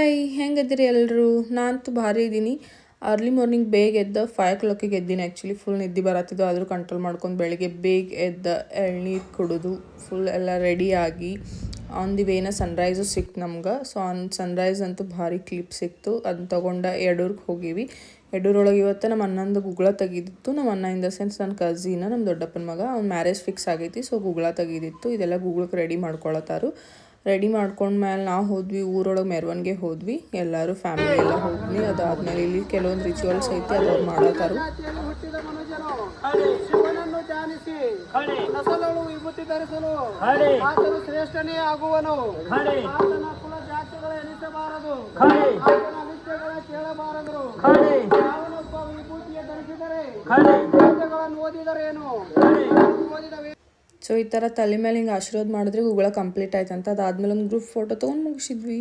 Hi, ಹೆಂಗದಿರಿ ಎಲ್ಲರೂ? ನಾನಂತೂ ಭಾರಿ ಇದ್ದೀನಿ. ಅರ್ಲಿ ಮಾರ್ನಿಂಗ್ ಬೇಗ ಎದ್ದ 5 o'clock ಎದ್ದೀನಿ. ಆ್ಯಕ್ಚುಲಿ ಫುಲ್ ನಿದ್ದೆ ಬರತ್ತಿದ್ದು, ಆದರೂ ಕಂಟ್ರೋಲ್ ಮಾಡ್ಕೊಂಡು ಬೆಳಿಗ್ಗೆ ಬೇಗ ಎದ್ದ ಎಳ್ನೀರು ಕುಡಿದು ಫುಲ್ ಎಲ್ಲ ರೆಡಿಯಾಗಿ ಆನ್ ದಿ ವೇನ ಸನ್ರೈಸು ಸಿಕ್ತು ನಮ್ಗೆ. ಸೊ ಸನ್ರೈಸ್ ಅಂತೂ ಭಾರಿ ಕ್ಲಿಪ್ ಸಿಕ್ತು. ಅದನ್ನ ತೊಗೊಂಡು ಯಡೂರ್ಗೆ ಹೋಗೀವಿ. ಯಡೂರೊಳಗೆ ಇವತ್ತು ನಮ್ಮ ಅಣ್ಣಂದು ಗುಗ್ಳ ತೆಗಿದಿತ್ತು. ನಮ್ಮ ಅಣ್ಣ ಇನ್ ದ ಸೆನ್ಸ್ ನನ್ನ ಕಝಿನ, ನಮ್ಮ ದೊಡ್ಡಪ್ಪನ ಮಗ. ಅವ್ನ ಮ್ಯಾರೇಜ್ ಫಿಕ್ಸ್ ಆಗೈತಿ. ಸೊ ಗುಗ್ಳ ತೆಗಿದಿತ್ತು. ಇದೆಲ್ಲ ಗುಗ್ಳಕ್ಕೆ ರೆಡಿ ಮಾಡ್ಕೊಳತ್ತಾರು. ರೆಡಿ ಮಾಡ್ಕೊಂಡ್ಮೇಲೆ ನಾವು ಹೋದ್ವಿ, ಊರೊಳಗೆ ಮೆರವಣಿಗೆ ಹೋದ್ವಿ. ಎಲ್ಲರೂ ಫ್ಯಾಮಿಲಿ ಎಲ್ಲ ಹೋದ್ವಿ. ಅದಾದ್ಮೇಲೆ ಇಲ್ಲಿ ಕೆಲವೊಂದು ರಿಚುವಲ್ಸ್ ಐತಿ, ಅದವ್ರು ಮಾಡತ್ತಾರು. ಶ್ರೇಷ್ಠನೇ ಆಗುವನು. ಸೊ ಈ ಥರ ತಲೆ ಮೇಲೆ ಹಿಂಗೆ ಆಶೀರ್ವಾದ ಮಾಡಿದ್ರೆ ಗುಗ್ಳ ಕಂಪ್ಲೀಟ್ ಆಯ್ತಂತ. ಅದಾದ್ಮೇಲೆ ಒಂದು ಗ್ರೂಪ್ ಫೋಟೋ ತೊಗೊಂಡು ಮುಗಿಸಿದ್ವಿ.